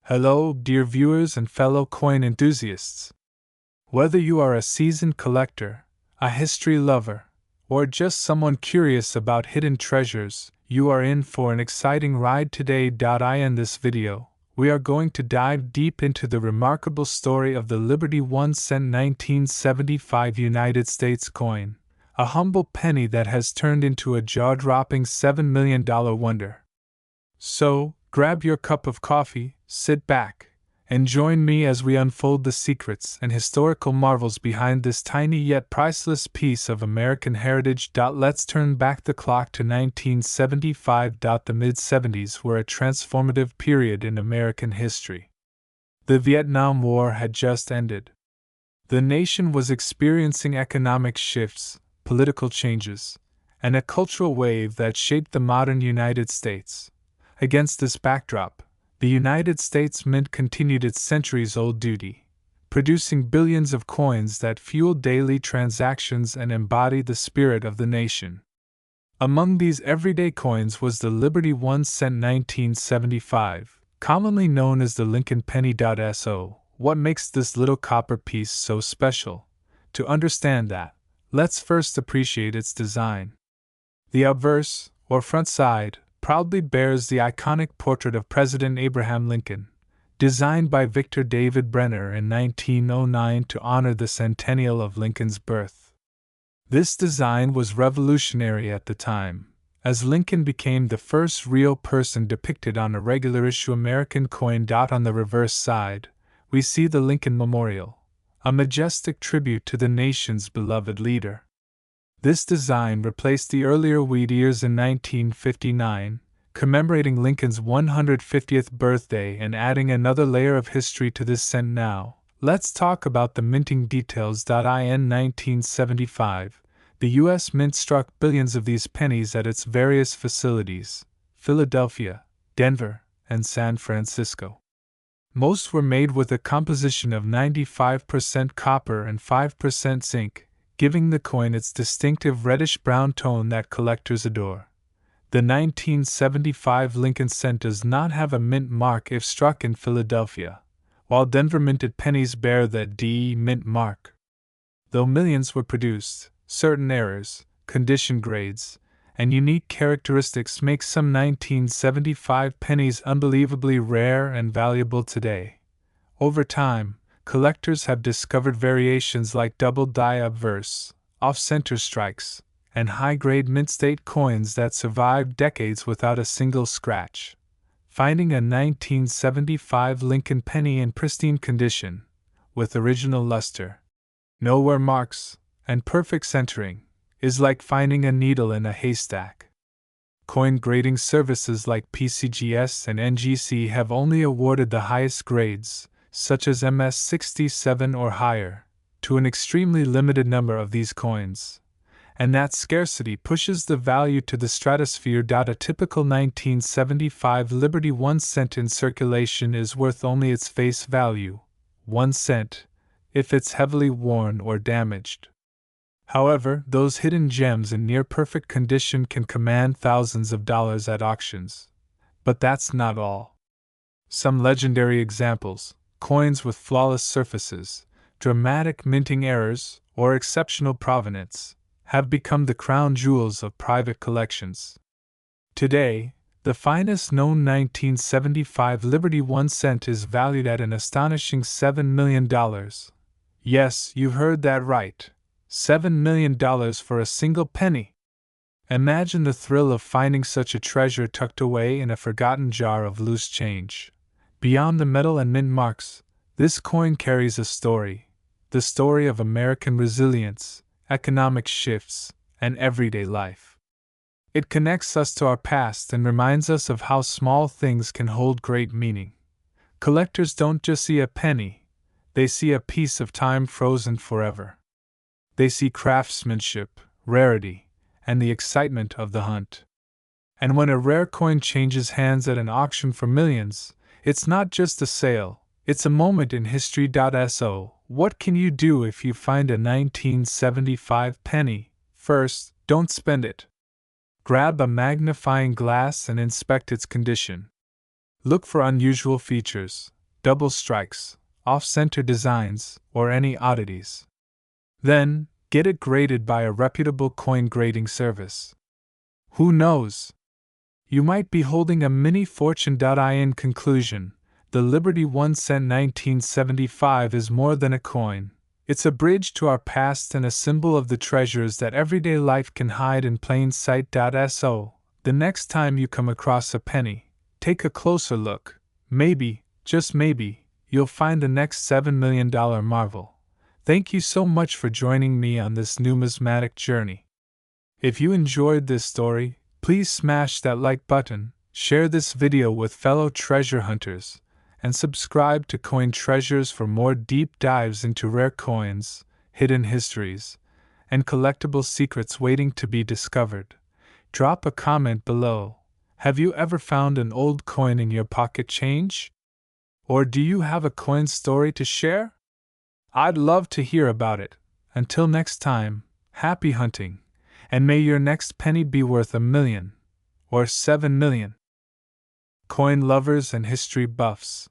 Hello, dear viewers and fellow coin enthusiasts. Whether you are a seasoned collector, a history lover, or just someone curious about hidden treasures, you are in for an exciting ride today. In this video, we are going to dive deep into the remarkable story of the Liberty 1 cent 1975 United States coin, a humble penny that has turned into a jaw-dropping $7 million wonder. So, grab your cup of coffee, sit back, and join me as we unfold the secrets and historical marvels behind this tiny yet priceless piece of American heritage. Let's turn back the clock to 1975. The mid-70s were a transformative period in American history. The Vietnam War had just ended. The nation was experiencing economic shifts, political changes, and a cultural wave that shaped the modern United States. Against this backdrop, the United States Mint continued its centuries-old duty, producing billions of coins that fueled daily transactions and embodied the spirit of the nation. Among these everyday coins was the Liberty 1 cent 1975, commonly known as the Lincoln penny. So, what makes this little copper piece so special? To understand that, let's first appreciate its design. The obverse, or front side, proudly bears the iconic portrait of President Abraham Lincoln, designed by Victor David Brenner in 1909 to honor the centennial of Lincoln's birth. This design was revolutionary at the time, as Lincoln became the first real person depicted on a regular issue American coin. On the reverse side, we see the Lincoln Memorial, a majestic tribute to the nation's beloved leader. This design replaced the earlier wheat ears in 1959, commemorating Lincoln's 150th birthday and adding another layer of history to this cent. Now, let's talk about the minting details. In 1975, the U.S. Mint struck billions of these pennies at its various facilities: Philadelphia, Denver, and San Francisco. Most were made with a composition of 95% copper and 5% zinc, giving the coin its distinctive reddish-brown tone that collectors adore. The 1975 Lincoln cent does not have a mint mark if struck in Philadelphia, while Denver minted pennies bear the D mint mark. Though millions were produced, certain errors, condition grades, and unique characteristics make some 1975 pennies unbelievably rare and valuable today. Over time, collectors have discovered variations like double-die obverse, off-center strikes, and high-grade mint-state coins that survived decades without a single scratch. Finding a 1975 Lincoln penny in pristine condition, with original luster, no wear marks, and perfect centering, is like finding a needle in a haystack. Coin grading services like PCGS and NGC have only awarded the highest grades, such as MS-67 or higher, to an extremely limited number of these coins. And that scarcity pushes the value to the stratosphere. A typical 1975 Liberty 1 cent in circulation is worth only its face value, 1 cent, if it's heavily worn or damaged. However, those hidden gems in near-perfect condition can command thousands of dollars at auctions. But that's not all. Some legendary examples, coins with flawless surfaces, dramatic minting errors, or exceptional provenance, have become the crown jewels of private collections. Today, the finest known 1975 Liberty 1 cent is valued at an astonishing $7 million. Yes, you heard that right. $7 million for a single penny. Imagine the thrill of finding such a treasure tucked away in a forgotten jar of loose change. Beyond the metal and mint marks, this coin carries a story, the story of American resilience, economic shifts, and everyday life. It connects us to our past and reminds us of how small things can hold great meaning. Collectors don't just see a penny, they see a piece of time frozen forever. They see craftsmanship, rarity, and the excitement of the hunt. And when a rare coin changes hands at an auction for millions, it's not just a sale, it's a moment in history. So, what can you do if you find a 1975 penny? First, don't spend it. Grab a magnifying glass and inspect its condition. Look for unusual features, double strikes, off-center designs, or any oddities. Then, get it graded by a reputable coin grading service. Who knows? You might be holding a mini fortune. In conclusion, the Liberty 1 cent 1975 is more than a coin. It's a bridge to our past and a symbol of the treasures that everyday life can hide in plain sight. So, the next time you come across a penny, take a closer look. Maybe, just maybe, you'll find the next $7 million marvel. Thank you so much for joining me on this numismatic journey. If you enjoyed this story, please smash that like button, share this video with fellow treasure hunters, and subscribe to Coin Treasures for more deep dives into rare coins, hidden histories, and collectible secrets waiting to be discovered. Drop a comment below. Have you ever found an old coin in your pocket change? Or do you have a coin story to share? I'd love to hear about it. Until next time, happy hunting, and may your next penny be worth $1 million or $7 million. Coin lovers and history buffs.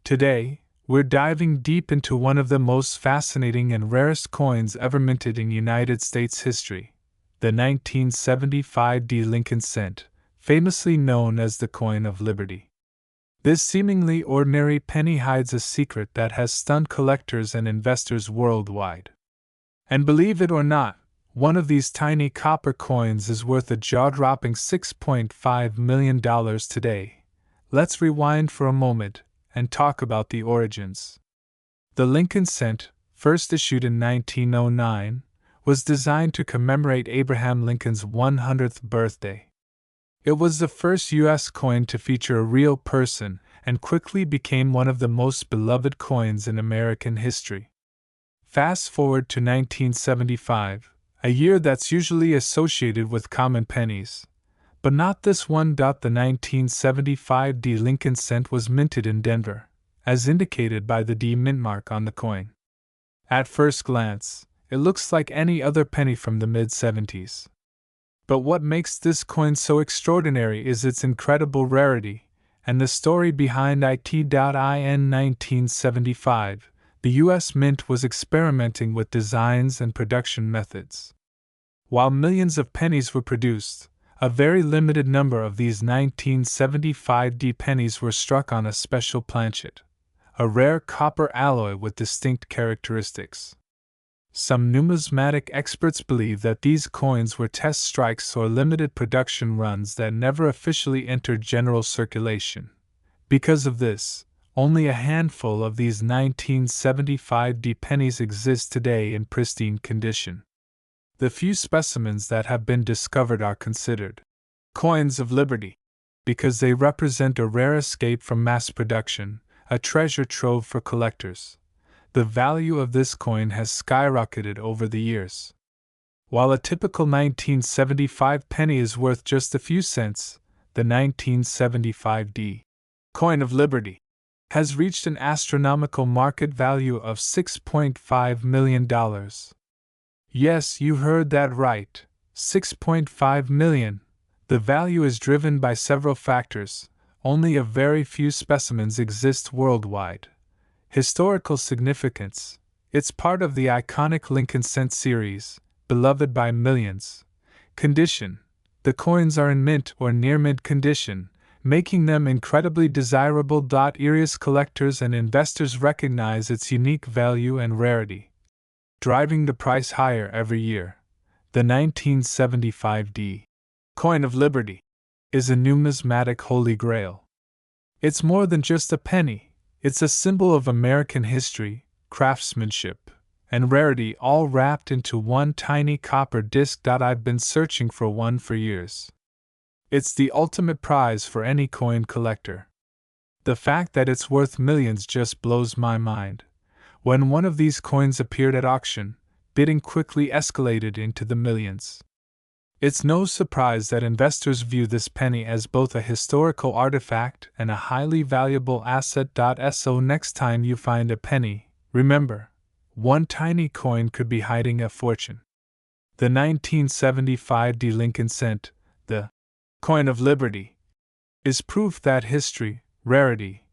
Today, we're diving deep into one of the most fascinating and rarest coins ever minted in United States history, the 1975 Lincoln cent, famously known as the coin of liberty. This seemingly ordinary penny hides a secret that has stunned collectors and investors worldwide. And believe it or not, one of these tiny copper coins is worth a jaw-dropping $6.5 million today. Let's rewind for a moment and talk about the origins. The Lincoln cent, first issued in 1909, was designed to commemorate Abraham Lincoln's 100th birthday. It was the first U.S. coin to feature a real person and quickly became one of the most beloved coins in American history. Fast forward to 1975, a year that's usually associated with common pennies. But not this one. The 1975 Lincoln cent was minted in Denver, as indicated by the D mint mark on the coin. At first glance, it looks like any other penny from the mid-70s. But what makes this coin so extraordinary is its incredible rarity, and the story behind it. In 1975, the U.S. Mint was experimenting with designs and production methods. While millions of pennies were produced, a very limited number of these 1975 pennies were struck on a special planchet, a rare copper alloy with distinct characteristics. Some numismatic experts believe that these coins were test strikes or limited production runs that never officially entered general circulation. Because of this, only a handful of these 1975 pennies exist today in pristine condition. The few specimens that have been discovered are considered coins of liberty because they represent a rare escape from mass production, a treasure trove for collectors. The value of this coin has skyrocketed over the years. While a typical 1975 penny is worth just a few cents, the 1975 coin of liberty has reached an astronomical market value of $6.5 million. Yes, you heard that right, $6.5 million. The value is driven by several factors. Only a very few specimens exist worldwide. Historical significance. It's part of the iconic Lincoln cent series, beloved by millions. Condition. The coins are in mint or near mint condition, making them incredibly desirable. Earliest collectors and investors recognize its unique value and rarity, driving the price higher every year. The 1975 coin of liberty is a numismatic holy grail. It's more than just a penny. It's a symbol of American history, craftsmanship, and rarity all wrapped into one tiny copper disc. I've been searching for one for years. It's the ultimate prize for any coin collector. The fact that it's worth millions just blows my mind. When one of these coins appeared at auction, bidding quickly escalated into the millions. It's no surprise that investors view this penny as both a historical artifact and a highly valuable asset. So next time you find a penny, remember, one tiny coin could be hiding a fortune. The 1975 Lincoln cent, the coin of liberty, is proof that history, rarity,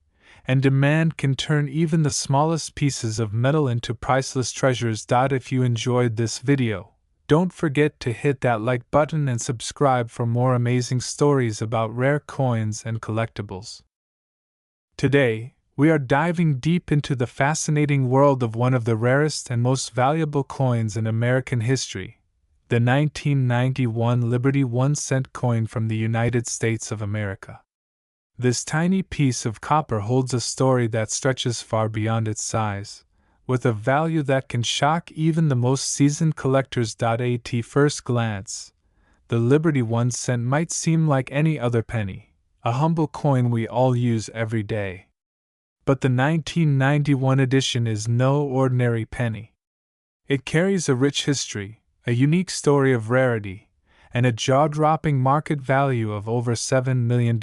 and demand can turn even the smallest pieces of metal into priceless treasures. If you enjoyed this video, don't forget to hit that like button and subscribe for more amazing stories about rare coins and collectibles. Today, we are diving deep into the fascinating world of one of the rarest and most valuable coins in American history, the 1991 Liberty 1-cent coin from the United States of America. This tiny piece of copper holds a story that stretches far beyond its size, with a value that can shock even the most seasoned collectors. At first glance, the Liberty 1-cent might seem like any other penny, a humble coin we all use every day. But the 1991 edition is no ordinary penny. It carries a rich history, a unique story of rarity, and a jaw-dropping market value of over $7 million.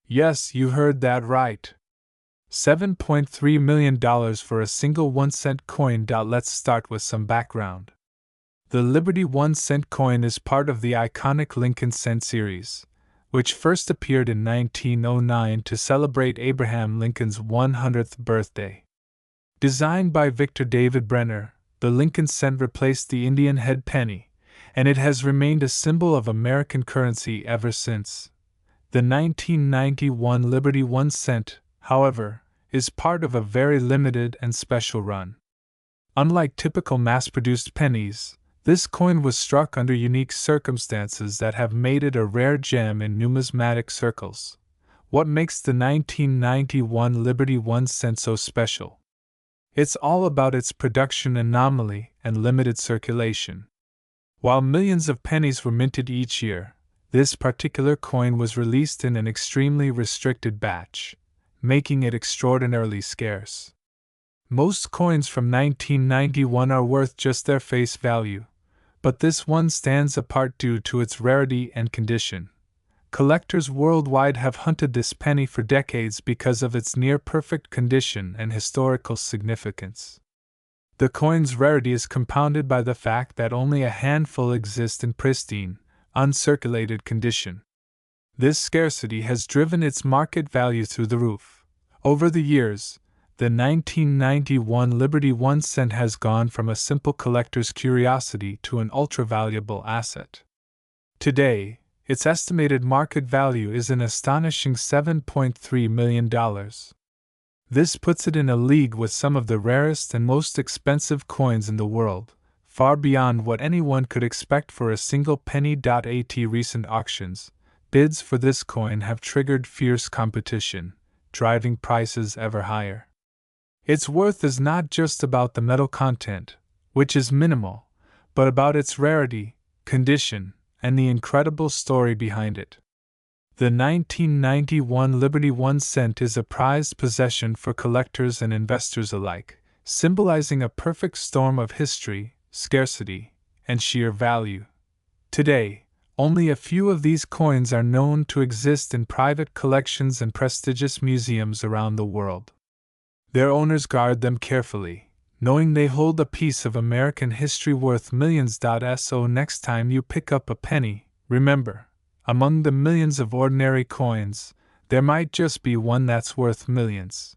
Yes, you heard that right. $7.3 million for a single 1-cent coin. Let's start with some background. The Liberty 1-cent coin is part of the iconic Lincoln Cent series, which first appeared in 1909 to celebrate Abraham Lincoln's 100th birthday. Designed by Victor David Brenner, the Lincoln Cent replaced the Indian head penny, and it has remained a symbol of American currency ever since. The 1991 Liberty 1-cent, however, is part of a very limited and special run. Unlike typical mass-produced pennies, this coin was struck under unique circumstances that have made it a rare gem in numismatic circles. What makes the 1991 Liberty 1-cent so special? It's all about its production anomaly and limited circulation. While millions of pennies were minted each year, this particular coin was released in an extremely restricted batch, making it extraordinarily scarce. Most coins from 1991 are worth just their face value, but this one stands apart due to its rarity and condition. Collectors worldwide have hunted this penny for decades because of its near-perfect condition and historical significance. The coin's rarity is compounded by the fact that only a handful exist in pristine, uncirculated condition. This scarcity has driven its market value through the roof. Over the years, the 1991 Liberty 1-cent has gone from a simple collector's curiosity to an ultra-valuable asset. Today, its estimated market value is an astonishing $7.3 million. This puts it in a league with some of the rarest and most expensive coins in the world, far beyond what anyone could expect for a single penny. At recent auctions, bids for this coin have triggered fierce competition, driving prices ever higher. Its worth is not just about the metal content, which is minimal, but about its rarity, condition, and the incredible story behind it. The 1991 Liberty 1-cent is a prized possession for collectors and investors alike, symbolizing a perfect storm of history, scarcity, and sheer value. Today, only a few of these coins are known to exist in private collections and prestigious museums around the world. Their owners guard them carefully, knowing they hold a piece of American history worth millions. So next time you pick up a penny, remember, among the millions of ordinary coins, there might just be one that's worth millions.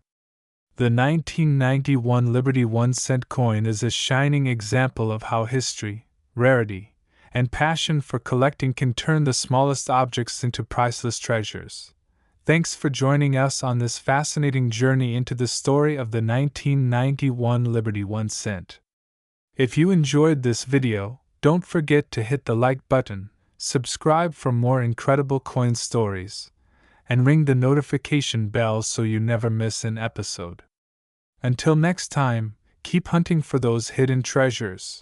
The 1991 Liberty 1-cent coin is a shining example of how history, rarity, and passion for collecting can turn the smallest objects into priceless treasures. Thanks for joining us on this fascinating journey into the story of the 1991 Liberty 1-cent. If you enjoyed this video, don't forget to hit the like button, subscribe for more incredible coin stories, and ring the notification bell so you never miss an episode. Until next time, keep hunting for those hidden treasures.